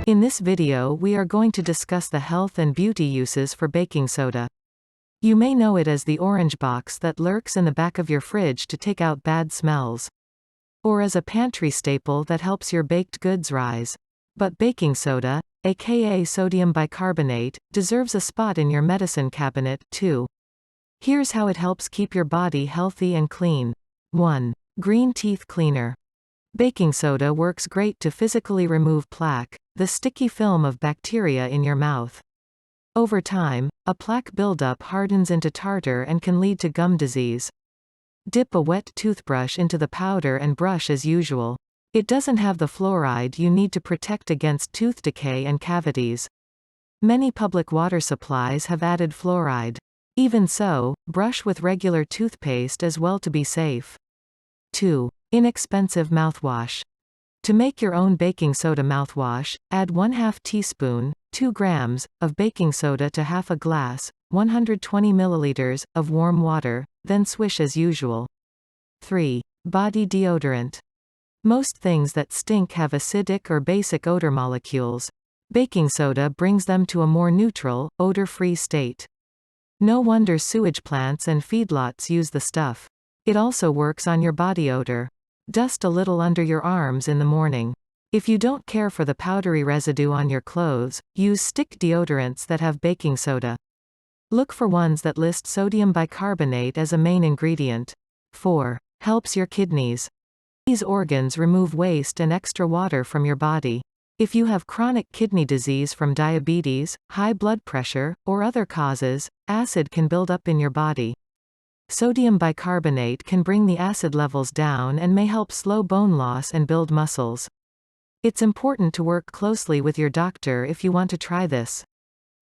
In this video we are going to discuss the health and beauty uses for baking soda. You may know it as the orange box that lurks in the back of your fridge to take out bad smells. Or as a pantry staple that helps your baked goods rise. But baking soda, aka sodium bicarbonate, deserves a spot in your medicine cabinet, too. Here's how it helps keep your body healthy and clean. 1. Green teeth cleaner. Baking soda works great to physically remove plaque, the sticky film of bacteria in your mouth. Over time, a plaque buildup hardens into tartar and can lead to gum disease. Dip a wet toothbrush into the powder and brush as usual. It doesn't have the fluoride you need to protect against tooth decay and cavities. Many public water supplies have added fluoride. Even so, brush with regular toothpaste as well to be safe. 2. Inexpensive mouthwash. To make your own baking soda mouthwash, add 1/2 teaspoon, 2 grams, of baking soda to half a glass, 120 milliliters, of warm water, then swish as usual. 3. Body deodorant. Most things that stink have acidic or basic odor molecules. Baking soda brings them to a more neutral, odor-free state. No wonder sewage plants and feedlots use the stuff. It also works on your body odor. Dust a little under your arms in the morning. If you don't care for the powdery residue on your clothes, use stick deodorants that have baking soda. Look for ones that list sodium bicarbonate as a main ingredient. 4. Helps your kidneys. These organs remove waste and extra water from your body. If you have chronic kidney disease from diabetes, high blood pressure, or other causes, acid can build up in your body. Sodium bicarbonate can bring the acid levels down and may help slow bone loss and build muscles. It's important to work closely with your doctor if you want to try this.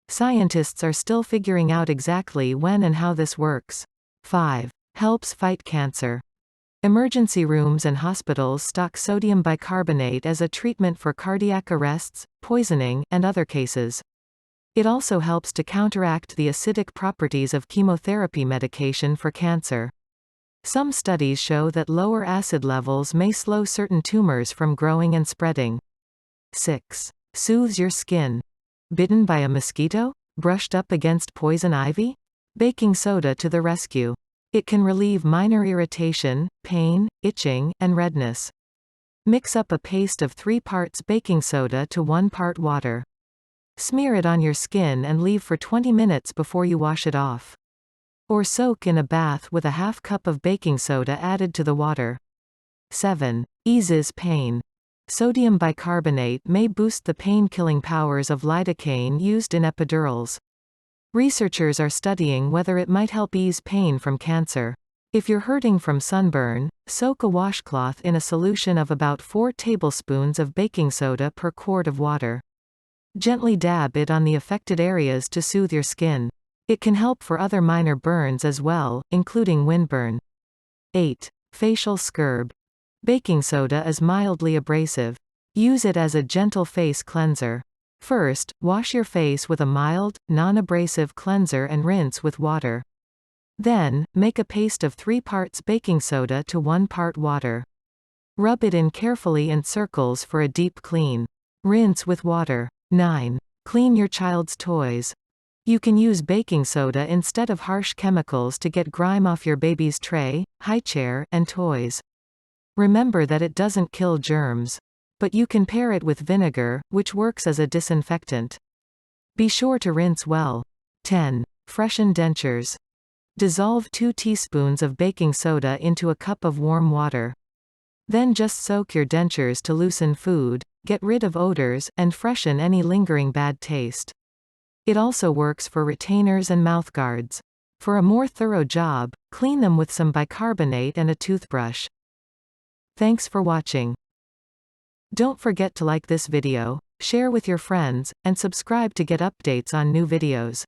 Scientists are still figuring out exactly when and how this works. 5. Helps fight cancer. Emergency rooms and hospitals stock sodium bicarbonate as a treatment for cardiac arrests, poisoning, and other cases. It also helps to counteract the acidic properties of chemotherapy medication for cancer. Some studies show that lower acid levels may slow certain tumors from growing and spreading. 6. Soothes your skin. Bitten by a mosquito? Brushed up against poison ivy? Baking soda to the rescue. It can relieve minor irritation, pain, itching, and redness. Mix up a paste of 3 parts baking soda to 1 part water. Smear it on your skin and leave for 20 minutes before you wash it off. Or soak in a bath with a half cup of baking soda added to the water. 7. Eases pain. Sodium bicarbonate may boost the pain-killing powers of lidocaine used in epidurals. Researchers are studying whether it might help ease pain from cancer. If you're hurting from sunburn, soak a washcloth in a solution of about 4 tablespoons of baking soda per quart of water. Gently dab it on the affected areas to soothe your skin. It can help for other minor burns as well, including windburn. 8. Facial scrub. Baking soda is mildly abrasive. Use it as a gentle face cleanser. First, wash your face with a mild, non-abrasive cleanser and rinse with water. Then, make a paste of 3 parts baking soda to 1 part water. Rub it in carefully in circles for a deep clean. Rinse with water. 9. Clean your child's toys. You can use baking soda instead of harsh chemicals to get grime off your baby's tray, highchair, and toys. Remember that it doesn't kill germs. But you can pair it with vinegar, which works as a disinfectant. Be sure to rinse well. 10. Freshen Dentures. Dissolve 2 teaspoons of baking soda into a cup of warm water. Then just soak your dentures to loosen food, get rid of odors, and freshen any lingering bad taste. It also works for retainers and mouthguards. For a more thorough job, clean them with some bicarbonate and a toothbrush. Thanks for watching. Don't forget to like this video, share with your friends, and subscribe to get updates on new videos.